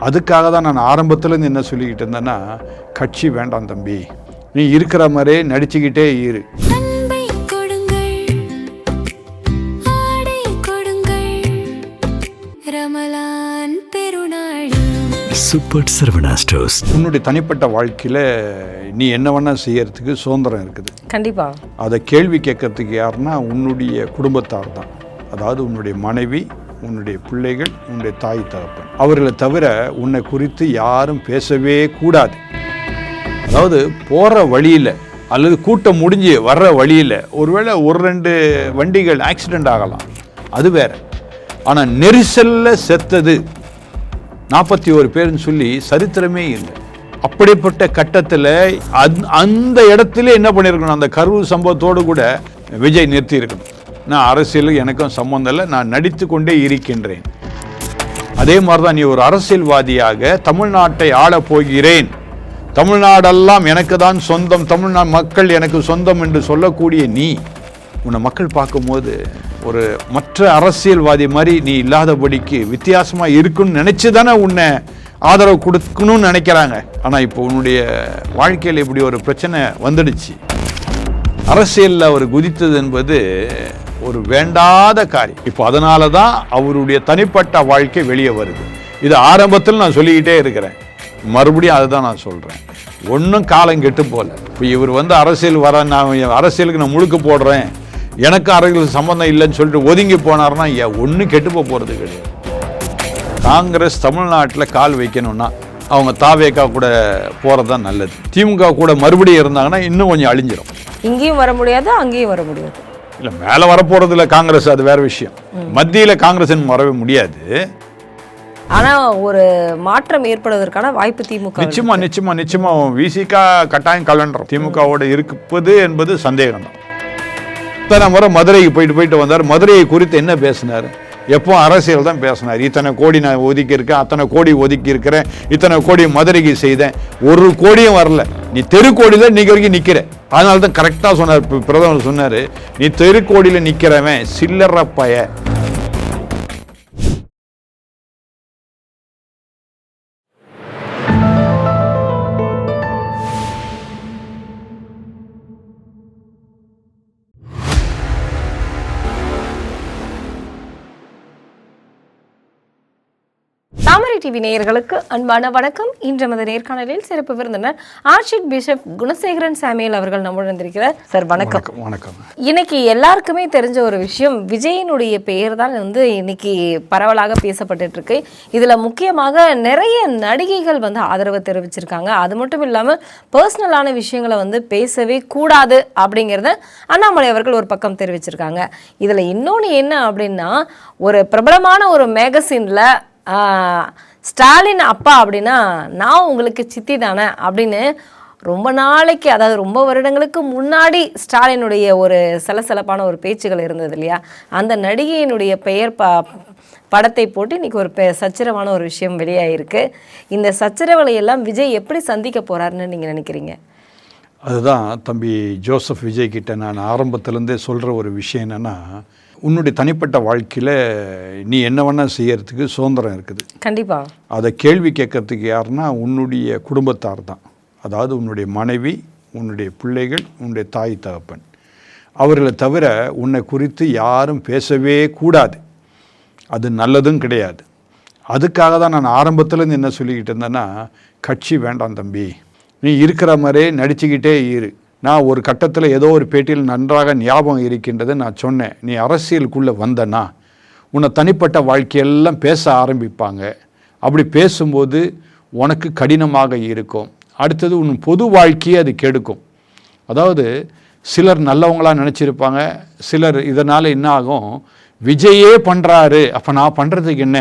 அதுக்காக தான் நான் ஆரம்பத்துலேருந்து என்ன சொல்லிக்கிட்டு இருந்தேன்னா, கட்சி வேண்டாம் தம்பி, நீ இருக்கிற மாதிரியே நடிச்சுக்கிட்டே இரு. Super Saravana stores. உன்னுடைய தனிப்பட்ட வாழ்க்கையில் நீ என்ன வேணா செய்யறதுக்கு சுதந்திரம் இருக்குது. கண்டிப்பா அதை கேள்வி கேட்கறதுக்கு யாருன்னா உன்னுடைய குடும்பத்தார் தான். அதாவது உன்னுடைய மனைவி, உன்னுடைய பிள்ளைகள், உன்னுடைய தாய் தகப்பன். அவர்களை தவிர உன்னை குறித்து யாரும் பேசவே கூடாது. அதாவது போகிற வழியில் அல்லது கூட்டம் முடிஞ்சு வர்ற வழியில் ஒருவேளை ஒரு ரெண்டு வண்டிகள் ஆக்சிடெண்ட் ஆகலாம், அது வேற. ஆனால் நெரிசலில் செத்தது 41 பேர்னு சொல்லி சரித்திரமே இல்லை. அப்படிப்பட்ட கட்டத்தில் அந்த இடத்துல என்ன பண்ணியிருக்கணும், அந்த கரூர் சம்பவத்தோடு கூட விஜய் நிறுத்தி இருக்கணும். நான் அரசியலுக்கு எனக்கும் சம்பந்தம் இல்லை, நான் நடித்து கொண்டே இருக்கின்றேன். அதே மாதிரி தான் நீ ஒரு அரசியல்வாதியாக தமிழ்நாட்டை ஆளப் போகிறேன், தமிழ்நாடெல்லாம் எனக்கு தான் சொந்தம், தமிழ்நாடு மக்கள் எனக்கு சொந்தம் என்று சொல்லக்கூடிய நீ, உன்னை மக்கள் பார்க்கும்போது ஒரு மற்ற அரசியல்வாதி மாதிரி நீ இல்லாதபடிக்கு வித்தியாசமாக இருக்குன்னு நினச்சி தானே உன்னை ஆதரவு கொடுக்கணும்னு நினைக்கிறாங்க. ஆனால் இப்போ உன்னுடைய வாழ்க்கையில் இப்படி ஒரு பிரச்சனை வந்துடுச்சு. அரசியலில் அவர் குதித்தது என்பது ஒரு வேண்டாத காரியம். இப்போ அதனால தான் அவருடைய தனிப்பட்ட வாழ்க்கை வெளியே வருது. இது ஆரம்பத்தில் நான் சொல்லிக்கிட்டே இருக்கிறேன், மறுபடியும் அதை தான் நான் சொல்கிறேன். ஒன்றும் காலம் கெட்டு போல. இப்போ இவர் அரசியல் வர, நான் அரசியலுக்கு நான் முழுக்க போடுறேன், எனக்கு அரசியல் சம்பந்தம் இல்லைன்னு சொல்லிட்டு ஒதுங்கி போனார்னா ஒன்றும் கெட்டு போகிறது கிடையாது. காங்கிரஸ் தமிழ்நாட்டில் கால் வைக்கணும்னா அவங்க தாவேக்கா கூட போகிறது தான் நல்லது. திமுக கூட மறுபடியும் இருந்தாங்கன்னா இன்னும் கொஞ்சம் அழிஞ்சிடும். இங்கேயும் வர முடியாது, அங்கேயும் வர முடியாது. இல்லை, மேலே வரப்போகிறது இல்லை காங்கிரஸ், அது வேற விஷயம். மத்தியில் காங்கிரஸ் வரவே முடியாது. ஆனால் ஒரு மாற்றம் ஏற்படுவதற்கான வாய்ப்பு திமுக நிச்சயமா விசிகா கட்டாயம் கலண்டரும். திமுகவோட இருப்பது என்பது சந்தேகம் தான். இத்தனை முறை மதுரைக்கு போயிட்டு வந்தார். மதுரையை குறித்து என்ன பேசினார்? எப்போ அரசியல் தான் பேசினார். இத்தனை கோடி நான் ஒதுக்கி இருக்கேன், அத்தனை கோடி ஒதுக்கி இருக்கிறேன், இத்தனை கோடி மதுரைக்கு செய்தேன், ஒரு கோடியும் வரல. நீ தெருக்கோடியில் இன்னைக்கு வரைக்கும் நிற்கிற. அதனால தான் கரெக்டாக சொன்னார் பிரதமர், சொன்னார், நீ தெருக்கோடியில் நிற்கிறவன் சில்லற பய. தாமரை டிவி நேயர்களுக்கு அன்பான வணக்கம். இன்று நமது நேர்காணலில் சிறப்பு விருந்தினர் ஆர்ச்பிஷப் பிஷப் குணசேகரன் சாமுவேல் அவர்கள் நம்முடன் வந்திருக்கிறார். சார் வணக்கம். வணக்கம். இன்னைக்கு எல்லாருக்குமே தெரிஞ்ச ஒரு விஷயம், விஜயனுடைய பெயர் தான் இன்னைக்கு பரவலாக பேசப்பட்டு இருக்கு. இதுல முக்கியமாக நிறைய நடிகைகள் ஆதரவு தெரிவிச்சிருக்காங்க. அது மட்டும் இல்லாம பர்சனலான விஷயங்களை பேசவே கூடாது அப்படிங்கிறத அண்ணாமலை அவர்கள் ஒரு பக்கம் தெரிவிச்சிருக்காங்க. இதுல இன்னொன்று என்ன அப்படின்னா, ஒரு பிரபலமான ஒரு மேகசின்ல ஸ்டாலின் அப்பா அப்படின்னா நான் உங்களுக்கு சித்தி தானே அப்படின்னு ரொம்ப நாளைக்கு, அதாவது ரொம்ப வருடங்களுக்கு முன்னாடி ஸ்டாலினுடைய ஒரு சலசலப்பான ஒரு பேச்சுகள் இருந்தது இல்லையா, அந்த நடிகையினுடைய பெயர் படத்தை போட்டு இன்னைக்கு ஒரு சச்சரவான ஒரு விஷயம் வெளியாகிருக்கு. இந்த சச்சரவுகளை எல்லாம் விஜய் எப்படி சந்திக்க போறாருன்னு நீங்கள் நினைக்கிறீங்க? அதுதான் தம்பி ஜோசப் விஜய் கிட்ட நான் ஆரம்பத்திலேருந்தே சொல்கிற ஒரு விஷயம் என்னென்னா, உன்னுடைய தனிப்பட்ட வாழ்க்கையில் நீ என்ன வேணா செய்யறதுக்கு சுதந்திரம் இருக்குது. கண்டிப்பாக அதை கேள்வி கேட்கறதுக்கு யாருன்னா உன்னுடைய குடும்பத்தார் தான். அதாவது உன்னுடைய மனைவி, உன்னுடைய பிள்ளைகள், உன்னுடைய தாய் தகப்பன். அவர்களை தவிர உன்னை குறித்து யாரும் பேசவே கூடாது. அது நல்லதும் கிடையாது. அதுக்காக தான் நான் ஆரம்பத்துலேருந்து என்ன சொல்லிக்கிட்டு இருந்தேன்னா, கட்சி வேண்டாம் தம்பி, நீ இருக்கிற மாதிரியே நடிச்சுக்கிட்டே இரு. நான் ஒரு கட்டத்தில் ஏதோ ஒரு பேட்டியில் நன்றாக ஞாபகம் இருக்கின்றது, நான் சொன்னேன், நீ அரசியலுக்குள்ளே வந்தனா உன்னை தனிப்பட்ட வாழ்க்கையெல்லாம் பேச ஆரம்பிப்பாங்க. அப்படி பேசும்போது உனக்கு கடினமாக இருக்கும். அடுத்தது உன் பொது வாழ்க்கையை அது கெடுக்கும். அதாவது சிலர் நல்லவங்களாக நினச்சிருப்பாங்க, சிலர் இதனால் என்ன ஆகும், விஜயே பண்ணுறாரு அப்போ நான் பண்ணுறதுக்கு என்ன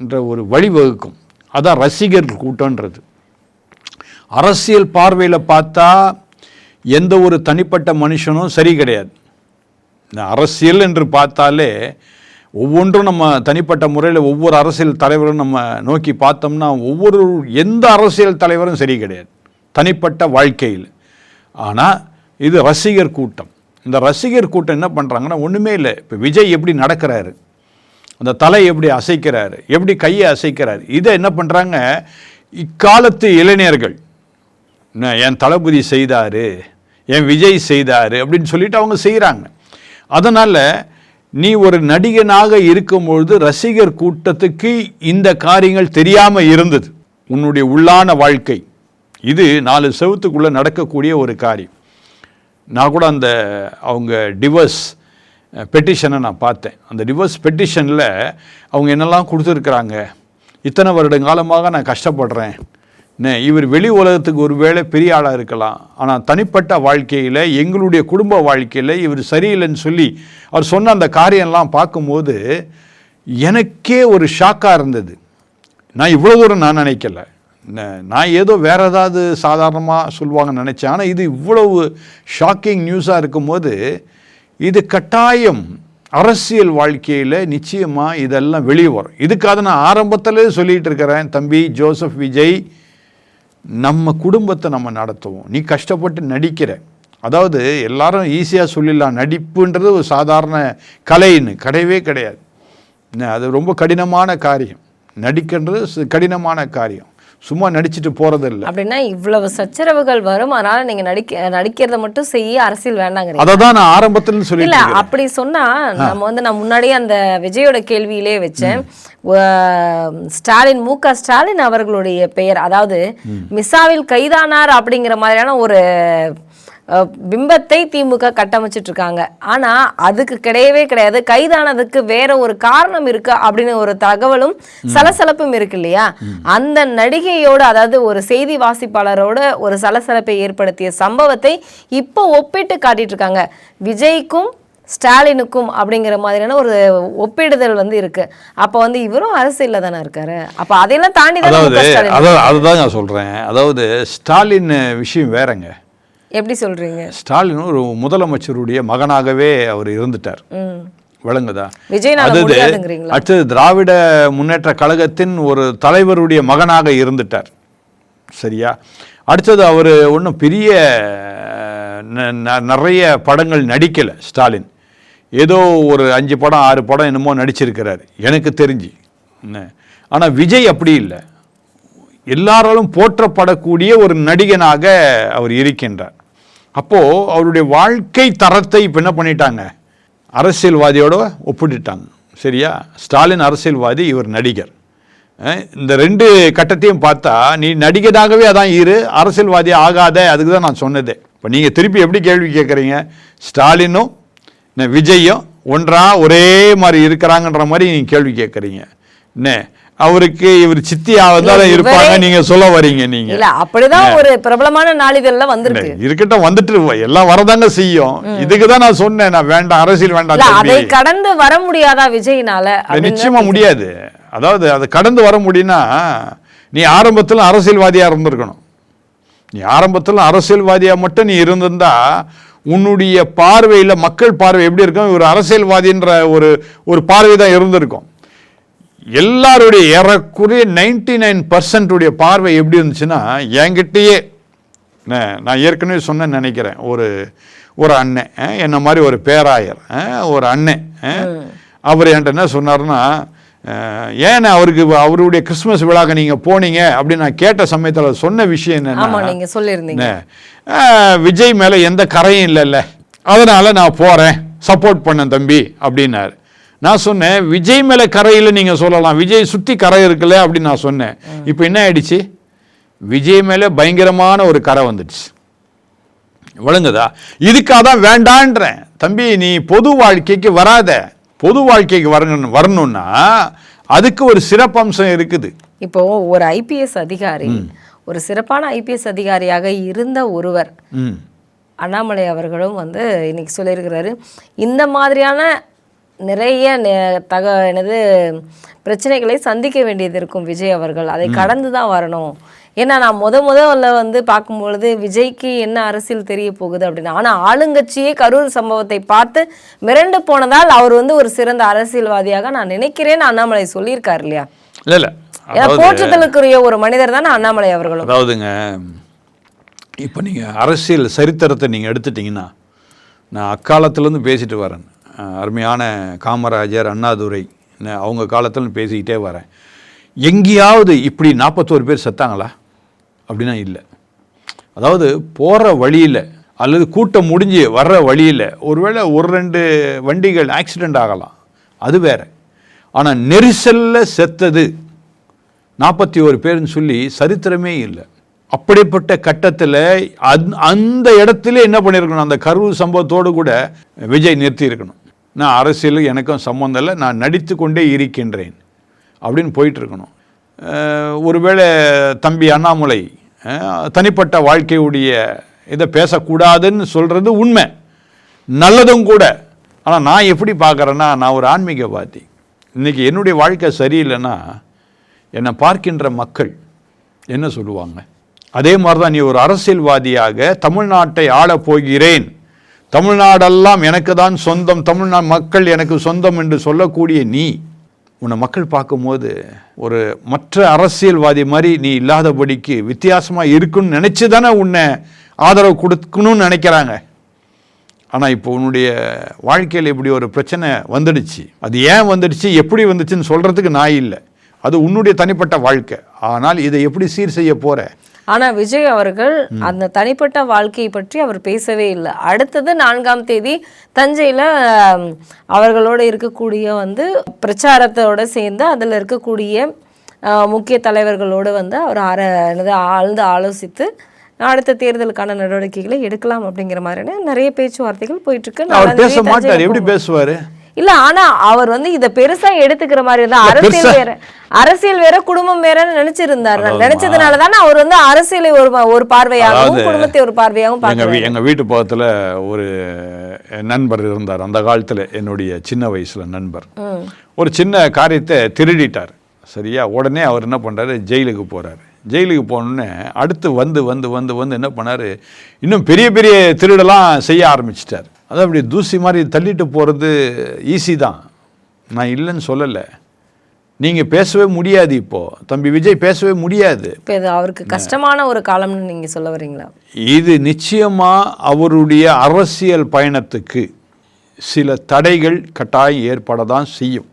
என்ற ஒரு வழிவகுக்கும். அதான் ரசிகர் கூட்டன்றது. அரசியல் பார்வையில் பார்த்தா எந்த ஒரு தனிப்பட்ட மனுஷனும் சரி கிடையாது. இந்த அரசியல் என்று பார்த்தாலே ஒவ்வொன்றும் நம்ம தனிப்பட்ட முறையில் ஒவ்வொரு அரசியல் தலைவரும் நம்ம நோக்கி பார்த்தோம்னா எந்த அரசியல் தலைவரும் சரி கிடையாது தனிப்பட்ட வாழ்க்கையில். ஆனால் இது ரசிகர் கூட்டம். இந்த ரசிகர் கூட்டம் என்ன பண்ணுறாங்கன்னா ஒன்றுமே இல்லை. இப்போ விஜய் எப்படி நடக்கிறாரு, அந்த தலை எப்படி அசைக்கிறாரு, எப்படி கையை அசைக்கிறாரு, இதை என்ன பண்ணுறாங்க இக்காலத்து இளைஞர்கள், என் தளபதி செய்தார், என் விஜய் செய்தார் அப்படின்னு சொல்லிட்டு அவங்க செய்கிறாங்க. அதனால் நீ ஒரு நடிகனாக இருக்கும்பொழுது ரசிகர் கூட்டத்துக்கு இந்த காரியங்கள் தெரியாமல் இருந்தது. உன்னுடைய உள்ளான வாழ்க்கை இது 4 செவத்துக்குள்ளே நடக்கக்கூடிய ஒரு காரியம். நான் கூட அந்த அவங்க டிவோர்ஸ் பெட்டிஷனை நான் பார்த்தேன். அந்த டிவோர்ஸ் பெட்டிஷனில் அவங்க என்னெல்லாம் கொடுத்துருக்குறாங்க, இத்தனை வருட காலமாக நான் கஷ்டப்படுறேன், இவர் வெளி உலகத்துக்கு ஒரு வேளை பெரிய ஆளாக இருக்கலாம், ஆனால் தனிப்பட்ட வாழ்க்கையில் எங்களுடைய குடும்ப வாழ்க்கையில் இவர் சரியில்லைன்னு சொல்லி அவர் சொன்ன அந்த காரியம்லாம் பார்க்கும்போது எனக்கே ஒரு ஷாக்காக இருந்தது. நான் இவ்வளோ தூரம் நான் நினைக்கல, நான் ஏதோ வேறு ஏதாவது சாதாரணமாக சொல்லுவாங்கன்னு நினச்சேன். ஆனால் இது இவ்வளவு ஷாக்கிங் நியூஸாக இருக்கும்போது இது கட்டாயம் அரசியல் வாழ்க்கையில் நிச்சயமாக இதெல்லாம் வெளியே வரும். இதுக்காக நான் ஆரம்பத்திலே சொல்லிகிட்டு இருக்கிறேன், தம்பி ஜோசப் விஜய், நம்ம குடும்பத்தை நம்ம நடத்துவோம். நீ கஷ்டப்பட்டு நடிக்கிற, அதாவது எல்லாரும் ஈஸியாக சொல்லிடலாம் நடிப்புன்றது ஒரு சாதாரண கலைன்னு, கிடையவே கிடையாது. அது ரொம்ப கடினமான காரியம். நடிக்கின்றது கடினமான காரியம், சும்மா நடிச்சுட்டு போறதில்லை. அப்படின்னா இவ்வளவு சச்சரவுகள் வரும், அதனால நீங்க நடிக்கிறத மட்டும் செய்ய, அரசியல் வேண்டாங்க. அதை தான் நான் ஆரம்பத்தில் சொல்லி இல்ல அப்படி சொன்னா நம்ம நான் முன்னாடியே அந்த விஜயோட கேள்வியிலே வச்சேன். ஸ்டாலின், மு க ஸ்டாலின் அவர்களுடைய பெயர், அதாவது மிசாவில் கைதானார் அப்படிங்கிற மாதிரியான ஒரு பிம்பத்தை திமுக கட்டமைச்சிட்டு இருக்காங்க. ஆனா அதுக்கு கிடையவே கிடையாது. கைதானதுக்கு வேற ஒரு காரணம் இருக்கு அப்படின்னு ஒரு தகவலும் சலசலப்பும் இருக்கு இல்லையா? அந்த நடிகையோட, அதாவது ஒரு செய்தி வாசிப்பாளரோட ஒரு சலசலப்பை ஏற்படுத்திய சம்பவத்தை இப்போ ஒப்பிட்டு காட்டிட்டு இருக்காங்க. விஜய்க்கும் ஸ்டாலினுக்கும் அப்படிங்கிற மாதிரியான ஒரு ஒப்பிடுதல் இருக்கு. அப்ப இவரும் அரசியல்ல தானே இருக்காரு. அப்ப அதையெல்லாம் தாண்டி அதுதான் நான் சொல்றேன். அதாவது ஸ்டாலின் விஷயம் வேறங்க. எப்படி சொல்றீங்க? ஸ்டாலின் ஒரு முதலமைச்சருடைய மகனாகவே அவர் இருந்துட்டார், விளங்குதா? அடுத்தது திராவிட முன்னேற்ற கழகத்தின் ஒரு தலைவருடைய மகனாக இருந்துட்டார், சரியா? அடுத்தது அவர் ஒன்றும் பெரிய நிறைய படங்கள் நடிக்கலை ஸ்டாலின். ஏதோ ஒரு 5 படம் 6 படம் என்னமோ நடிச்சிருக்கிறார் எனக்கு தெரிஞ்சு. ஆனால் விஜய் அப்படி இல்லை, எல்லாராலும் போற்றப்படக்கூடிய ஒரு நடிகனாக அவர் இருக்கின்றார். அப்போது அவருடைய வாழ்க்கை தரத்தை இப்போ என்ன பண்ணிட்டாங்க, அரசியல்வாதியோட ஒப்பிட்டுட்டாங்க, சரியா? ஸ்டாலின் அரசியல்வாதி, இவர் நடிகர். இந்த 2 கட்டத்தையும் பார்த்தா நீ நடிகனாகவே அதான் இரு, அரசியல்வாதி ஆகாத. அதுக்கு தான் நான் சொன்னதே. இப்போ நீங்கள் திருப்பி எப்படி கேள்வி கேட்குறீங்க? ஸ்டாலினும் விஜயும் ஒன்றா ஒரே மாதிரி இருக்கிறாங்கன்ற மாதிரி நீங்கள் கேள்வி கேட்குறீங்க. என்ன அவருக்கு இவர் சித்தியாவதால இருப்பாங்க நீங்க சொல்ல வரீங்க? நீங்க இல்ல அப்படிதான் ஒரு பிரபலமான நாளிதழ்ல வந்திருக்கு. இருக்கட்டும், வந்துட்டு எல்லாம் வரதாங்க செய்யும். இதுக்கு தான் நான் சொன்னேன், நான் வேண்டாம், அரசியல் வேண்டாம். அதை கடந்து வர முடியாதா விஜய்னால? நிச்சயமா முடியாது. அதாவது அதை கடந்து வர முடியும்னா நீ ஆரம்பத்தில் அரசியல்வாதியா இருந்திருக்கணும். நீ ஆரம்பத்தில் அரசியல்வாதியா மட்டும் நீ இருந்திருந்தா உன்னுடைய பார்வையில் மக்கள் பார்வை எப்படி இருக்கும், ஒரு அரசியல்வாதின்ற ஒரு பார்வை தான் இருந்திருக்கும். எல்லாருடைய ஏறக்குறைய 99% பார்வை எப்படி இருந்துச்சுன்னா, என்கிட்டயே நான் ஏற்கனவே சொன்னேன்னு நினைக்கிறேன், ஒரு அண்ணன், என்ன மாதிரி ஒரு பேராயர், ஒரு அண்ணன், அவர் என்கிட்ட என்ன சொன்னார்னா, ஏன் அவருடைய கிறிஸ்துமஸ் விழாக்கு நீங்கள் போனீங்க அப்படின்னு நான் கேட்ட சமயத்தில் சொன்ன விஷயம் என்னன்னா, விஜய் மேலே எந்த கரையும் இல்லைல்ல, அதனால் நான் போகிறேன், சப்போர்ட் பண்ணேன் தம்பி அப்படின்னாரு. நான் சொன்னேன், விஜய் மேலே கரையில் நீங்கள் சொல்லலாம், விஜய் சுற்றி கரை இருக்குல்ல அப்படின்னு நான் சொன்னேன். இப்போ என்ன ஆயிடுச்சு, விஜய் மேலே பயங்கரமான ஒரு கரை வந்துடுச்சு, விளங்குதா? இதுக்காக தான் வேண்டான்றேன் தம்பி, நீ பொது வாழ்க்கைக்கு வராத. பொது வாழ்க்கைக்கு வரணும்னா அதுக்கு ஒரு சிறப்பம்சம் இருக்குது. இப்போ ஒரு ஐபிஎஸ் அதிகாரி, ஒரு சிறப்பான ஐபிஎஸ் அதிகாரியாக இருந்த ஒருவர் அண்ணாமலை அவர்களும் இன்னைக்கு சொல்லியிருக்கிறாரு, இந்த மாதிரியான நிறைய பிரச்சனைகளை சந்திக்க வேண்டியது இருக்கும் விஜய் அவர்கள், அதை கடந்து தான் வரணும். ஏன்னா நான் முதல்ல பார்க்கும்பொழுது விஜய்க்கு என்ன அரசியல் தெரிய போகுது அப்படின்னு, ஆனால் ஆளுங்கட்சியே கரூர் சம்பவத்தை பார்த்து மிரண்டு போனதால் அவர் ஒரு சிறந்த அரசியல்வாதியாக நான் நினைக்கிறேன்னு அண்ணாமலை சொல்லியிருக்காரு இல்லையா? இல்லை போற்றுதலுக்குரிய ஒரு மனிதர் தானே அண்ணாமலை அவர்களும். அதாவதுங்க, இப்போ நீங்கள் அரசியல் சரித்திரத்தை நீங்கள் எடுத்துட்டிங்கன்னா, நான் அக்காலத்துலேருந்து பேசிட்டு வரேன். அருமையான காமராஜர், அண்ணாதுரை, நான் அவங்க காலத்தில் பேசிக்கிட்டே வரேன். எங்கேயாவது இப்படி 41 பேர் செத்தாங்களா அப்படின்னா இல்லை. அதாவது போகிற வழியில் அல்லது கூட்டம் முடிஞ்சு வர்ற வழியில் ஒருவேளை 1-2 வண்டிகள் ஆக்சிடெண்ட் ஆகலாம், அது வேறு. ஆனால் நெரிசலில் செத்தது 41 பேர்னு சொல்லி சரித்திரமே இல்லை. அப்படிப்பட்ட கட்டத்தில் அந்த இடத்துல என்ன பண்ணியிருக்கணும், அந்த கரூர் சம்பவத்தோடு கூட விஜய் நிறுத்தி இருக்கணும். நான் அரசியலுக்கு எனக்கும் சம்மந்தம் இல்லை, நான் நடித்து கொண்டே இருக்கின்றேன் அப்படின்னு போயிட்டுருக்கணும். ஒருவேளை தம்பி அண்ணாமலை தனிப்பட்ட வாழ்க்கையுடைய இதை பேசக்கூடாதுன்னு சொல்கிறது உண்மை, நல்லதும் கூட. ஆனால் நான் எப்படி பார்க்குறேன்னா, நான் ஒரு ஆன்மீகவாதி. இன்றைக்கி என்னுடைய வாழ்க்கை சரியில்லைன்னா என்னை பார்க்கின்ற மக்கள் என்ன சொல்லுவாங்க? அதே மாதிரி தான் நீ ஒரு அரசியல்வாதியாக தமிழ்நாட்டை ஆளப் போகிறேன், தமிழ்நாடெல்லாம் எனக்கு தான் சொந்தம், தமிழ்நாடு மக்கள் எனக்கு சொந்தம் என்று சொல்லக்கூடிய நீ, உன்னை மக்கள் பார்க்கும்போது ஒரு மற்ற அரசியல்வாதி மாதிரி நீ இல்லாதபடிக்கு வித்தியாசமாக இருக்குன்னு நினச்சி தானே உன்னை ஆதரவு கொடுக்கணும்னு நினைக்கிறாங்க. ஆனால் இப்போ உன்னுடைய வாழ்க்கையில் இப்படி ஒரு பிரச்சனை வந்துடுச்சு. அது ஏன் வந்துடுச்சு, எப்படி வந்துச்சுன்னு சொல்கிறதுக்கு நான் இல்லை, அது உன்னுடைய தனிப்பட்ட வாழ்க்கை. ஆனால் இதை எப்படி சீர் செய்ய போகிற? ஆனால் விஜய் அவர்கள் அந்த தனிப்பட்ட வாழ்க்கையை பற்றி அவர் பேசவே இல்லை. அடுத்தது 4ஆம் தேதி தஞ்சையில் அவர்களோடு இருக்கக்கூடிய பிரச்சாரத்தோடு சேர்ந்து அதில் இருக்கக்கூடிய முக்கிய தலைவர்களோடு அவர் ஆழ்ந்து ஆலோசித்து அடுத்த தேர்தலுக்கான நடவடிக்கைகளை எடுக்கலாம் அப்படிங்கிற மாதிரியான நிறைய பேச்சுவார்த்தைகள் போயிட்டு இருக்கு. அவர் பேச மாட்டார், எப்படி பேசுவாரு? இல்ல, ஆனா அவர் இத பெருசா எடுத்துக்கிற மாதிரி இருந்தா, அரசியல் வேற குடும்பம் வேறன்னு நினைச்சிருந்தாரு. நினைச்சதுனாலதானே அவர் அரசியலை ஒரு பார்வையாகவும் குடும்பத்தை ஒரு பார்வையாகவும் பார்க்க. எங்க வீட்டு பக்கத்துல ஒரு நண்பர் இருந்தார், அந்த காலத்துல என்னுடைய சின்ன வயசுல நண்பர். ஒரு சின்ன காரியத்தை திருடிட்டார், சரியா? உடனே அவர் என்ன பண்றாரு, ஜெயிலுக்கு போறாரு. ஜெயிலுக்கு போனோடனே அடுத்து வந்து என்ன பண்ணாரு, இன்னும் பெரிய பெரிய திருடெல்லாம் செய்ய ஆரம்பிச்சிட்டார். அதான் அப்படி தூசி மாதிரி தள்ளிட்டு போகிறது ஈஸி தான், நான் இல்லைன்னு சொல்லலை. நீங்கள் பேசவே முடியாது, இப்போது தம்பி விஜய் பேசவே முடியாது. இப்போ இது அவருக்கு கஷ்டமான ஒரு காலம்னு நீங்கள் சொல்ல வரீங்களா? இது நிச்சயமாக அவருடைய அரசியல் பயணத்துக்கு சில தடைகள் கட்டாயம் ஏற்பட தான் செய்யும்.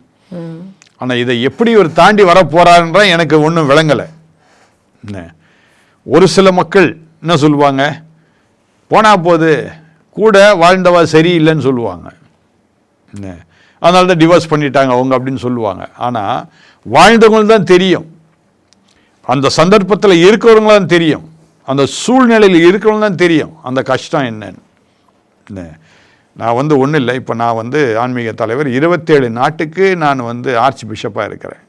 ஆனால் இதை எப்படி ஒரு தாண்டி வர போகிறாருன்ற எனக்கு ஒன்றும் விளங்கலை. ஒரு சில மக்கள் என்ன சொல்லுவாங்க, போனா போது கூட வாழ்ந்தவா சரியில்லைன்னு சொல்லுவாங்க, அதனால தான் டிவோர்ஸ் பண்ணிட்டாங்க அவங்க அப்படின்னு சொல்லுவாங்க. ஆனால் வாழ்ந்தவங்களுக்கு தான் தெரியும், அந்த சந்தர்ப்பத்தில் இருக்கிறவங்களாம் தெரியும், அந்த சூழ்நிலையில் இருக்கிறவங்க தான் தெரியும் அந்த கஷ்டம் என்னன்னு. நான் ஒன்றும் இல்லை, இப்போ நான் ஆன்மீக தலைவர், 27 நாட்டுக்கு நான் ஆர்ச் பிஷப்பாக இருக்கிறேன்.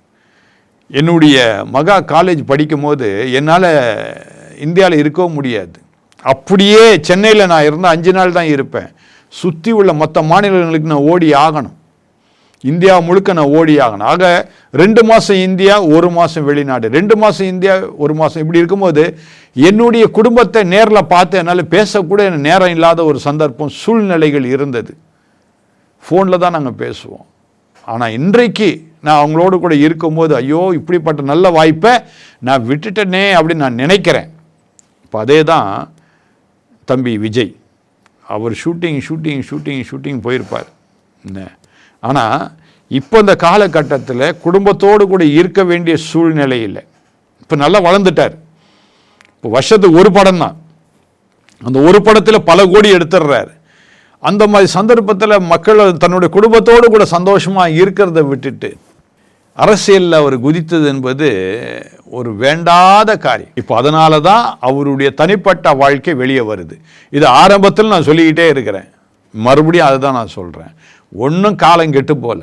என்னுடைய மகா காலேஜ் படிக்கும் போது என்னால் இந்தியாவில் இருக்கவும் முடியாது. அப்படியே சென்னையில் நான் இருந்தால் 5 நாள் தான் இருப்பேன். சுற்றி உள்ள மற்ற மாநிலங்களுக்கு நான் ஓடி ஆகணும், இந்தியா முழுக்க நான் ஓடி ஆகணும். ஆக 2 மாதம் இந்தியா, 1 மாதம் வெளிநாடு, 2 மாதம் இந்தியா, 1 மாதம். இப்படி இருக்கும்போது என்னுடைய குடும்பத்தை நேரில் பார்த்து என்னால் பேசக்கூட நேரம் இல்லாத ஒரு சந்தர்ப்பம், சூழ்நிலைகள் இருந்தது. ஃபோனில் தான் நாங்கள் பேசுவோம். ஆனால் இன்றைக்கு நான் அவங்களோடு கூட இருக்கும்போது, ஐயோ இப்படிப்பட்ட நல்ல வாய்ப்பை நான் விட்டுட்டேனே அப்படின்னு நான் நினைக்கிறேன். இப்போ அதே தான் தம்பி விஜய், அவர் ஷூட்டிங் போயிருப்பார். ஆனால் இப்போ இந்த காலகட்டத்தில் குடும்பத்தோடு கூட இருக்க வேண்டிய சூழ்நிலை இல்லை. இப்போ நல்லா வளர்ந்துட்டார். இப்போ வருஷத்துக்கு ஒரு படம் தான், அந்த ஒரு படத்தில் பல கோடி எடுத்துடுறாரு. அந்த மாதிரி சந்தர்ப்பத்தில் மக்கள் தன்னுடைய குடும்பத்தோடு கூட சந்தோஷமாக இருக்கிறத விட்டுட்டு அரசியலில் அவர் குதித்தது என்பது ஒரு வேண்டாத காரியம். இப்போ அதனால தான் அவருடைய தனிப்பட்ட வாழ்க்கை வெளியே வருது. இது ஆரம்பத்தில் நான் சொல்லிக்கிட்டே இருக்கிறேன், மறுபடியும் அதுதான் நான் சொல்கிறேன். ஒன்றும் காலம் கெட்டு போல.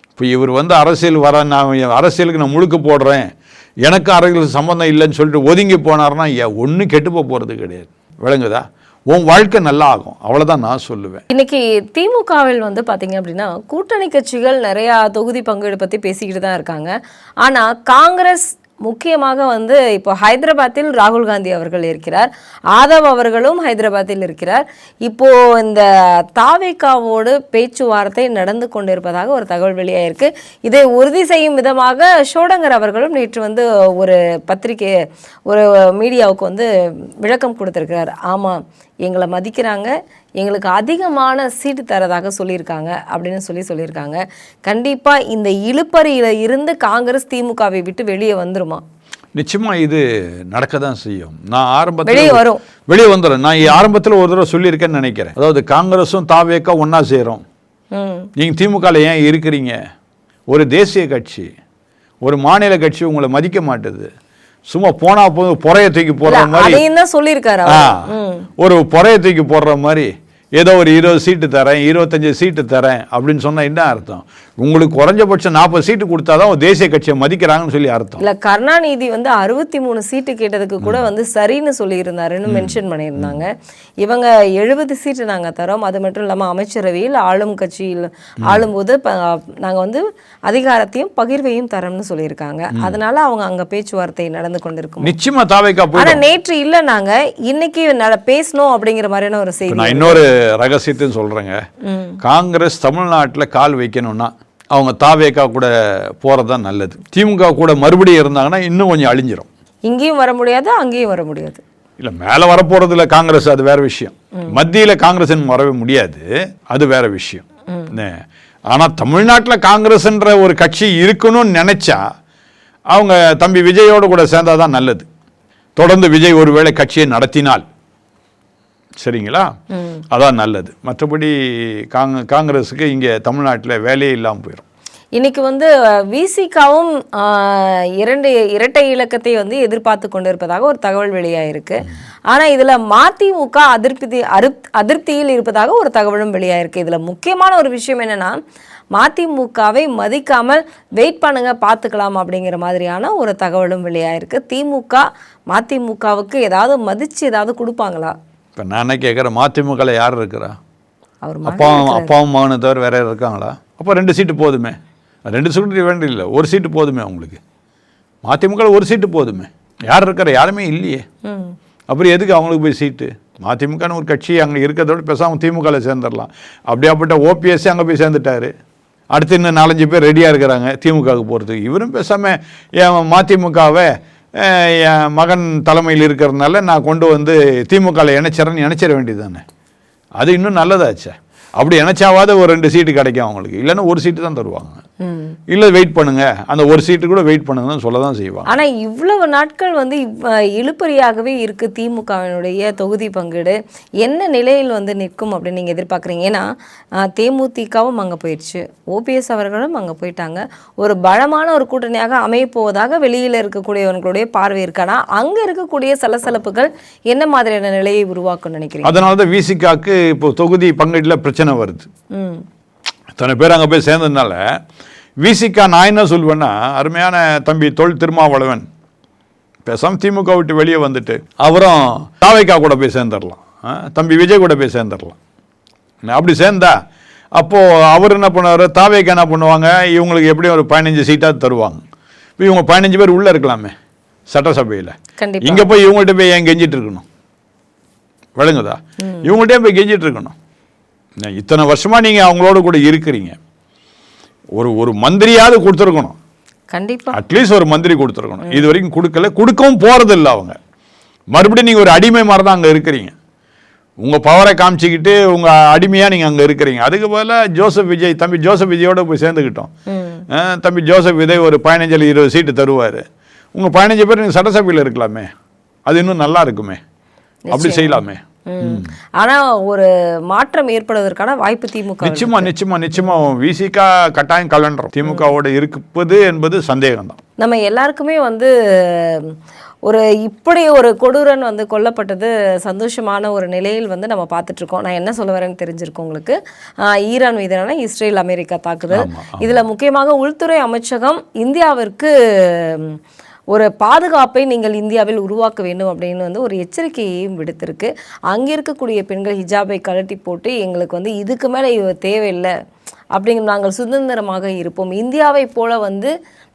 இப்போ இவர் அரசியல் நான் அரசியலுக்கு நான் முழுக்க போடுறேன், எனக்கு அரசியல் சம்மந்தம் இல்லைன்னு சொல்லிட்டு ஒதுங்கி போனார்னா ஒன்றும் கெட்டு போகிறது கிடையாது. விளங்குதா? உன் வாழ்க்கை நல்லா ஆகும், அவ்வளோதான் நான் சொல்லுவேன். இன்னைக்கு திமுகவில் பார்த்தீங்க அப்படின்னா கூட்டணி கட்சிகள் நிறையா தொகுதி பங்கீடு பற்றி பேசிக்கிட்டு தான் இருக்காங்க. ஆனால் காங்கிரஸ் முக்கியமாக இப்போ ஹைதராபாத்தில் ராகுல் காந்தி அவர்கள் இருக்கிறார், ஆதவ் அவர்களும் ஹைதராபாத்தில் இருக்கிறார். இப்போ இந்த தாவேகாவோடு பேச்சுவார்த்தை நடந்து கொண்டிருப்பதாக ஒரு தகவல் வெளியாயிருக்கு. இதை உறுதி செய்யும் விதமாக ஷோடங்கர் அவர்களும் நேற்று ஒரு பத்திரிகை, ஒரு மீடியாவுக்கு விளக்கம் கொடுத்திருக்கிறார். ஆமாம், எங்களை மதிக்கிறாங்க, எங்களுக்கு அதிகமான சீட்டு தரதாக சொல்லியிருக்காங்க அப்படின்னு சொல்லியிருக்காங்க. கண்டிப்பாக இந்த இழுப்பறியில் இருந்து காங்கிரஸ் திமுகவை விட்டு வெளியே வந்துருமா? நிச்சயமா இது நடக்க தான் செய்யும். நான் ஆரம்பத்தில் வெளியே வந்துடும். நான் ஆரம்பத்தில் ஒரு தடவை சொல்லியிருக்கேன்னு நினைக்கிறேன். அதாவது காங்கிரஸும் தாவேக்கா ஒன்றா சேரும். நீங்கள் திமுகவில் ஏன் இருக்கிறீங்க? ஒரு தேசிய கட்சி, ஒரு மாநில கட்சி உங்களை மதிக்க மாட்டுது. சும்மா போனா போதும் பொறைய தூக்கி போடுற மாதிரி சொல்லியிருக்காரு. ஒரு பொறைய தூக்கி போடுற மாதிரி ஏதோ ஒரு 20 சீட்டு தரேன், 25 சீட்டு தரேன் அப்படின்னு சொன்னா என்ன அர்த்தம்? உங்களுக்கு குறைஞ்சபட்சம் 40 சீட்டு கொடுத்தாதான் ஒரு தேசிய கட்சியை மதிக்கிறாங்கன்னு சொல்லி அர்த்தம். இல்ல, கருணாநிதி 63 சீட்டு கேட்டதுக்கு கூட சரின்னு சொல்லியிருந்தாருன்னு மென்ஷன் பண்ணியிருந்தாங்க. இவங்க 70 சீட்டு நாங்க தரோம், அது மட்டும் இல்லாம அமைச்சரவையில் ஆளும் கட்சியில் ஆளும்போது நாங்க அதிகாரத்தையும் பகிர்வையும் தரோம்னு சொல்லியிருக்காங்க. அதனால அவங்க அங்க பேச்சுவார்த்தை நடந்து கொண்டிருக்கும். நிச்சயமா தாவேக்கா போய். ஆனா நேற்று இல்ல, நாங்க இன்னைக்கு பேசணும் அப்படிங்கிற மாதிரியான ஒரு செய்தி. நான் இன்னொரு ரகசியத்தையும் சொல்றேங்க. காங்கிரஸ் தமிழ்நாட்டில் கால் வைக்கணும்னா அவங்க தாவேக்கா கூட போறதுதான் நல்லது. திமுக கூட மறுபடியும் இருந்தாங்கன்னா இன்னும் கொஞ்சம் அழிஞ்சிரும். இங்கேயும் வர முடியாது, அங்கேயும் வர முடியாது. இல்ல, மேல வரப்போறது இல்லை காங்கிரஸ், அது வேற விஷயம். மத்தியில காங்கிரஸ் வரவே முடியாது, அது வேற விஷயம். ஆனா தமிழ்நாட்டில் காங்கிரஸ்ன்ற ஒரு கட்சி இருக்கணும்னு நினைச்சா அவங்க தம்பி விஜயோட கூட சேர்ந்தாதான் நல்லது. தொடர்ந்து விஜய் ஒருவேளை கட்சியை நடத்தினால் சரிங்களா, அதான் நல்லது. மற்றபடி காங்கிரஸுக்கு இங்கே தமிழ்நாட்டில் வேலையே இல்லாமல் போயிடும். இன்னைக்கு விசிகாவும் இரட்டை இலக்கத்தை எதிர்பார்த்து கொண்டிருப்பதாக ஒரு தகவல் வெளியாயிருக்கு. ஆனால் இதில் மதிமுக அதிருப்தியில் இருப்பதாக ஒரு தகவலும் வெளியாயிருக்கு. இதில் முக்கியமான ஒரு விஷயம் என்னன்னா, மதிமுகவை மதிக்காமல் வெயிட் பண்ணுங்க பார்த்துக்கலாம் அப்படிங்கிற மாதிரியான ஒரு தகவலும் வெளியாயிருக்கு. திமுக மதிமுகவுக்கு ஏதாவது மதிச்சு ஏதாவது கொடுப்பாங்களா? இப்போ நான் என்ன கேட்குறேன், மதிமுகவில் யார் இருக்கிறா? அப்பாவும் மகனை தவிர வேற இருக்காங்களா? அப்போ 2 சீட்டு போதுமே. 2 சீட்டு வேண்டிய இல்லை, 1 சீட்டு போதுமே உங்களுக்கு. மதிமுகவில் 1 சீட்டு போதுமே. யார் இருக்கிற? யாருமே இல்லையே. அப்புறம் எதுக்கு அவங்களுக்கு போய் சீட்டு? மதிமுகன்னு ஒரு கட்சி அங்கே இருக்கிறதோட பேசாமல் திமுகவில் சேர்ந்துடலாம். அப்படியாப்பட்ட ஓபிஎஸ் அங்கே போய் சேர்ந்துட்டாரு. அடுத்து இன்னும் 4-5 பேர் ரெடியாக இருக்கிறாங்க திமுகவுக்கு போகிறதுக்கு. இவரும் பேசாமல் என் மதிமுகவை என் மகன் தலைமையில் இருக்கிறதுனால நான் கொண்டு திமுகவில் இணைச்சிட வேண்டியது தானே. அது இன்னும் நல்லதாச்சே. அப்படி இணைச்சாவது ஒரு 2 சீட்டு கிடைக்கும் அவங்களுக்கு. இல்லைன்னா 1 சீட்டு தான் தருவாங்க. இல்லை வெயிட் பண்ணுங்க, அந்த 1 சீட்டு கூட வெயிட் பண்ணுங்கன்னு சொல்ல தான் செய்வாங்க. ஆனால் இவ்வளவு நாட்கள் இழுபறியாகவே இருக்கு திமுகவினுடைய தொகுதி பங்கீடு. என்ன நிலையில் நிற்கும் அப்படின்னு நீங்கள் எதிர்பார்க்குறீங்க? ஏன்னா தேமுதிகவும் அங்கே போயிடுச்சு, ஓபிஎஸ் அவர்களும் அங்கே போயிட்டாங்க. ஒரு பலமான ஒரு கூட்டணியாக அமையப்போவதாக வெளியில் இருக்கக்கூடியவர்களுடைய பார்வை இருக்கானா? அங்கே இருக்கக்கூடிய சலசலப்புகள் என்ன மாதிரியான நிலையை உருவாக்கும் நினைக்கிறீங்க? அதனால தான் விசிகாக்கு இப்போ தொகுதி பங்கீட்டில் பிரச்சனை வருது. இத்தனை பேர் அங்கே போய் சேர்ந்ததுனால விசிகா நான் என்ன சொல்வேன்னா, அருமையான தம்பி தொல் திருமாவளவன் பேசாமல் திமுக விட்டு வெளியே வந்துட்டு அவரும் தாவேக்கா கூட போய் சேர்ந்துடலாம், தம்பி விஜய் கூட போய் சேர்ந்துடலாம். அப்படி சேர்ந்தா அப்போது அவர் என்ன பண்ணுவார், தாவேக்கா என்ன பண்ணுவாங்க, இவங்களுக்கு எப்படியும் ஒரு 15 சீட்டாக தருவாங்க. இப்போ இவங்க 15 பேர் உள்ளே இருக்கலாமே சட்டசபையில். இங்கே போய் இவங்கள்ட்ட போய் ஏன் கெஞ்சிட்டு இருக்கணும்? விளங்குதா? இவங்கள்ட்டே போய் கெஞ்சிட்டு இருக்கணும். இத்தனை வருஷமாக நீங்கள் அவங்களோட கூட இருக்கிறீங்க, ஒரு மந்திரியாவது கொடுத்துருக்கணும். கண்டிப்பாக அட்லீஸ்ட் ஒரு மந்திரி கொடுத்துருக்கணும். இது வரைக்கும் கொடுக்கல, கொடுக்கவும் போகிறது இல்லை. அவங்க மறுபடியும் நீங்கள் ஒரு அடிமை மாதிரி தான் அங்கே இருக்கிறீங்க. உங்கள் பவரை காமிச்சிக்கிட்டு உங்கள் அடிமையாக நீங்கள் அங்கே இருக்கிறீங்க. அதுக்கு பதிலாக தம்பி ஜோசப் விஜயோட போய் சேர்ந்துக்கிட்டோம். தம்பி ஜோசப் விஜய் ஒரு 15-20 சீட்டு தருவார். உங்கள் 15 பேர் நீங்கள் சட்டசபையில் இருக்கலாமே, அது இன்னும் நல்லா இருக்குமே. அப்படி செய்யலாமே. ஆனா ஒரு மாற்றம் ஏற்படுவதற்கான வாய்ப்பு திமுக நிச்சயமா விசிகா கட்டாயம் கலண்டரும் திமுகவோட இருப்பது என்பது சந்தேகம் தான். நம்ம எல்லாருக்குமே ஒரு இப்படி ஒரு கொடூரன் கொல்லப்பட்டது சந்தோஷமான ஒரு நிலையில் நம்ம பார்த்துட்டு இருக்கோம். நான் என்ன சொல்ல வரேன்னு தெரிஞ்சிருக்கோம் உங்களுக்கு. ஈரான் மீதான இஸ்ரேல் அமெரிக்கா தாக்குதல், இதுல முக்கியமாக உள்துறை அமைச்சகம் இந்தியாவிற்கு ஒரு பாதுகாப்பை நீங்கள் இந்தியாவில் உருவாக்க வேண்டும் அப்படின்னு ஒரு எச்சரிக்கையையும் விடுத்திருக்கு. அங்கே இருக்கக்கூடிய பெண்கள் ஹிஜாபை கழட்டி போட்டு எங்களுக்கு இதுக்கு மேலே தேவையில்லை அப்படிங்கிற, நாங்கள் சுதந்திரமாக இருப்போம், இந்தியாவை போல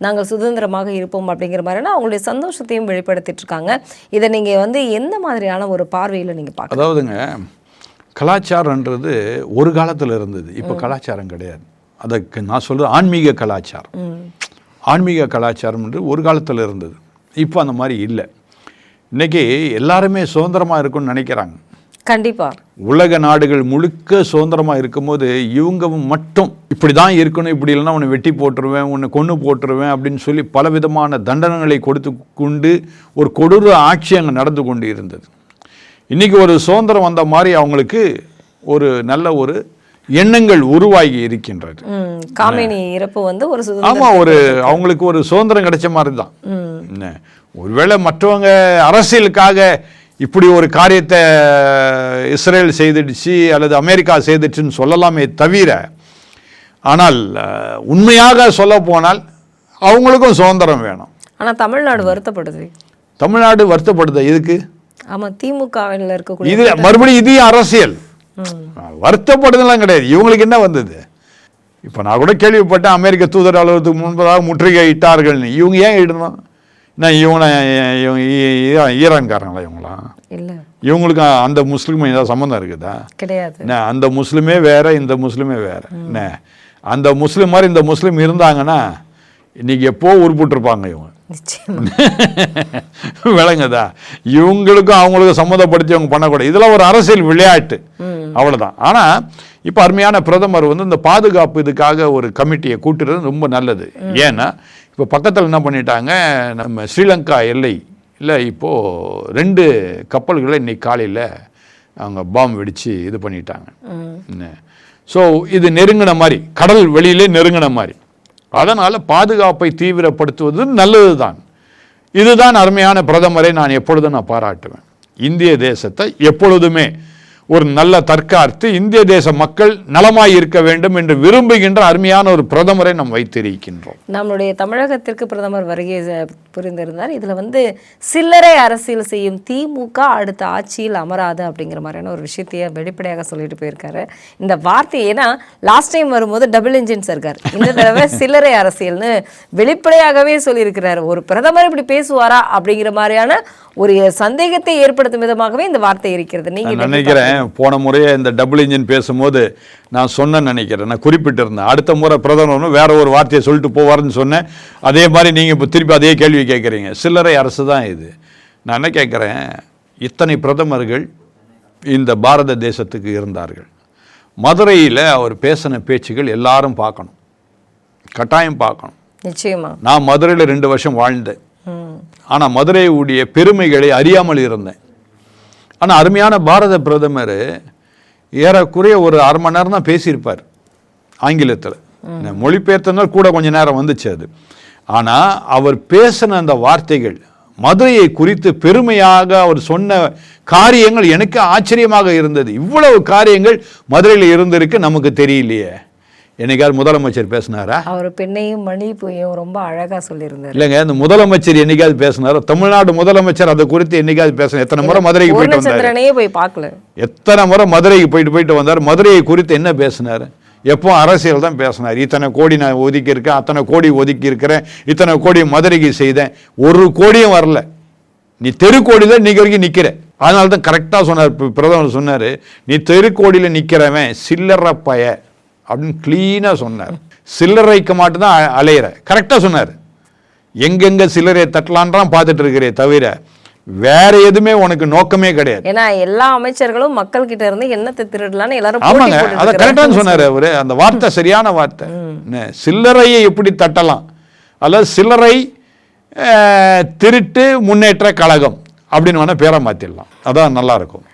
நாங்கள் சுதந்திரமாக இருப்போம் அப்படிங்கிற மாதிரினா அவங்களுடைய சந்தோஷத்தையும் வெளிப்படுத்திட்டு இருக்காங்க. இதை நீங்கள் எந்த மாதிரியான ஒரு பார்வையில் நீங்கள் பார்க்க? அதாவதுங்க, கலாச்சாரன்றது ஒரு காலத்தில் இருந்தது, இப்போ கலாச்சாரம் கிடையாது. அதுக்கு நான் சொல்கிறது ஆன்மீக கலாச்சாரம். ஆன்மீக கலாச்சாரம் என்று ஒரு காலத்தில் இருந்தது, இப்போ அந்த மாதிரி இல்லை. இன்றைக்கி எல்லாருமே சுதந்திரமாக இருக்குன்னு நினைக்கிறாங்க. கண்டிப்பா உலக நாடுகள் முழுக்க சுதந்திரமாக இருக்கும்போது இவங்க மட்டும் இப்படி தான் இருக்கணும், இப்படி இல்லைன்னா உன்னை வெட்டி போட்டுருவேன், உன்னை கொன்று போட்டுருவேன் அப்படின்னு சொல்லி பலவிதமான தண்டனைகளை கொடுத்து கொண்டு ஒரு கொடூர ஆட்சி அங்கே நடந்து கொண்டு இருந்தது. இன்றைக்கி ஒரு சுதந்திரம் வந்த மாதிரி அவங்களுக்கு ஒரு நல்ல ஒரு எண்ணங்கள் உருவாகி இருக்கின்றது. காமினி இறப்பு வந்து ஒரு ஆமாம், ஒரு அவங்களுக்கு ஒரு சுதந்திரம் கிடைச்ச மாதிரி தான். ஒருவேளை மற்றவங்க அரசியலுக்காக இப்படி ஒரு காரியத்தை இஸ்ரேல் செய்துடுச்சு அல்லது அமெரிக்கா செய்துடுச்சுன்னு சொல்லலாமே தவிர, ஆனால் உண்மையாக சொல்ல போனால் அவங்களுக்கும் சுதந்திரம் வேணும். ஆனால் தமிழ்நாடு வருத்தப்படுது. தமிழ்நாடு வருத்தப்படுது எதுக்கு? ஆமாம், திமுகவில் இருக்கக்கூடிய இது மறுபடியும் இது அரசியல் வருத்தப்படுதெல்லாம் கிடையாது. இவங்களுக்கு என்ன வந்தது? இப்போ நான் கூட கேள்விப்பட்டேன் அமெரிக்க தூதர் அலுவலகத்துக்கு முன்பதாக முற்றுகை இட்டார்கள்னு. இவங்க ஏன் இடணும்? நான் இவங்க ஈரான்காரங்களா இவங்களாம்? இல்லை, இவங்களுக்கு அந்த முஸ்லீம் ஏதாவது சம்மந்தம் இருக்குதா? கிடையாது. அந்த முஸ்லீமே வேற, இந்த முஸ்லீமே வேற. என்ன அந்த முஸ்லீம் மாதிரி இந்த முஸ்லீம் இருந்தாங்கன்னா இன்னைக்கு எப்போ உருப்பிட்டுருப்பாங்க இவங்க. விளங்குதா? இவங்களுக்கும் அவங்களுக்கும் சம்மந்தப்படுத்தி அவங்க பண்ணக்கூடாது. இதெல்லாம் ஒரு அரசியல் விளையாட்டு, அவ்வளோதான். ஆனால் இப்போ அருமையான பிரதமர் வந்து இந்த பாதுகாப்பு இதுக்காக ஒரு கமிட்டியை கூட்டுறது ரொம்ப நல்லது. ஏன்னா இப்போ பக்கத்தில் என்ன பண்ணிட்டாங்க, நம்ம ஸ்ரீலங்கா எல்லை இல்லை இப்போது 2 கப்பல்களை இன்னைக்கு காலையில் அவங்க பாம்பு வெடித்து இது பண்ணிட்டாங்க. ஸோ இது நெருங்கின மாதிரி, கடல் வெளியிலே நெருங்கின மாதிரி. அதனால் பாதுகாப்பை தீவிரப்படுத்துவது நல்லது தான். இதுதான் அருமையான பிரதமரை நான் எப்பொழுதும் பாராட்டுவேன். இந்திய தேசத்தை எப்பொழுதுமே ஒரு நல்ல தற்காத்து இந்திய தேச மக்கள் நலமாய் இருக்க வேண்டும் என்று விரும்புகின்ற அருமையான ஒரு பிரதமரை நாம் வைத்திருக்கின்றோம். நம்முடைய தமிழகத்திற்கு பிரதமர் வருகை புரிந்திருந்தார். இதில் வந்து சில்லறை அரசியல் செய்யும் திமுக அடுத்த ஆட்சியில் அமராது அப்படிங்கிற மாதிரியான ஒரு விஷயத்தையே வெளிப்படையாக சொல்லிட்டு போயிருக்காரு. இந்த வார்த்தை ஏன்னா லாஸ்ட் டைம் வரும்போது டபுள் இன்ஜின் சர்க்கார், இந்த தடவை சில்லறை அரசியல்னு வெளிப்படையாகவே சொல்லியிருக்கிறாரு. ஒரு பிரதமர் இப்படி பேசுவாரா அப்படிங்கிற மாதிரியான ஒரு சந்தேகத்தை ஏற்படுத்தும் விதமாகவே இந்த வார்த்தை இருக்கிறது. நீங்க நினைக்கிறேன் போன முறையே இந்த டபுள் இன்ஜின் பேசும்போது நான் சொன்னேன்னு நினைக்கிறேன், நான் குறிப்பிட்டிருந்தேன் அடுத்த முறை பிரதமர் வேற ஒரு வார்த்தையை சொல்லிட்டு போவார்னு சொன்னேன். அதே மாதிரி நீங்கள் இப்போ திருப்பி அதே கேள்வி கேட்குறீங்க. சில்லறை அரசு தான் இது. நான் என்ன கேட்குறேன், இத்தனை பிரதமர்கள் இந்த பாரத தேசத்துக்கு இருந்தார்கள். மதுரையில் அவர் பேசின பேச்சுகள் எல்லாரும் பார்க்கணும், கட்டாயம் பார்க்கணும். நிச்சயமா. நான் மதுரையில் 2 வருஷம் வாழ்ந்தேன். ஆனால் மதுரையுடைய பெருமைகளை அறியாமல் இருந்தேன். ஆனால் அருமையான பாரத பிரதமர் ஏறக்குறைய ஒரு 1/2 மணி நேரம் தான் பேசியிருப்பார் ஆங்கிலத்தில். மொழிபெயர்த்தனால் கூட கொஞ்சம் நேரம் வந்துச்சு அது. ஆனால் அவர் பேசின அந்த வார்த்தைகள், மதுரையை குறித்து பெருமையாக அவர் சொன்ன காரியங்கள் எனக்கு ஆச்சரியமாக இருந்தது. இவ்வளவு காரியங்கள் மதுரையில் இருந்திருக்கு, நமக்கு தெரியலையே. என்னைக்காவது முதலமைச்சர் பேசினாரா? அவர் பெண்ணையும் மணிப்பையும் ரொம்ப அழகாக சொல்லியிருந்தார். இல்லைங்க, இந்த முதலமைச்சர் என்னைக்காவது பேசினாரா? தமிழ்நாடு முதலமைச்சர் அதை குறித்து என்னைக்காவது பேசினார்? எத்தனை முறை மதுரைக்கு போயிட்டு வந்தார்? போய் பார்க்கல. எத்தனை முறை மதுரைக்கு போயிட்டு வந்தார்? மதுரையை குறித்து என்ன பேசினார்? எப்போ அரசியல் தான் பேசினார். இத்தனை கோடி நான் ஒதுக்கி இருக்கேன், அத்தனை கோடி ஒதுக்கி இருக்கிறேன், இத்தனை கோடி மதுரைக்கு செய்தேன். 1 கோடியும் வரல. நீ தெருக்கோடியில் இன்னைக்கு வரைக்கும் நிற்கிற. அதனால தான் கரெக்டாக சொன்னார் பிரதமர். சொன்னார், நீ தெருக்கோடியில் நிற்கிறவன் சில்லற பய அப்படின்னு கிளீனாக சொன்னார். சில்லறைக்கு மட்டும்தான் அலையிற. கரெக்டாக சொன்னார். எங்கெங்க சில்லறையை தட்டலான்றான் பார்த்துட்டு இருக்கிறே தவிர வேற எதுவுமே உனக்கு நோக்கமே கிடையாது. ஏன்னா எல்லா அமைச்சர்களும் மக்கள் கிட்ட இருந்து என்னத்தை திருடலான்னு எல்லாரும். ஆமாங்க, அதை கரெக்டாக சொன்னார் அவரு. அந்த வார்த்தை சரியான வார்த்தை. சில்லறையை எப்படி தட்டலாம், அல்லது சில்லறை திருட்டு முன்னேற்ற கழகம் அப்படின்னு வேணா பேரை மாற்றிடலாம். அதான் நல்லா இருக்கும்.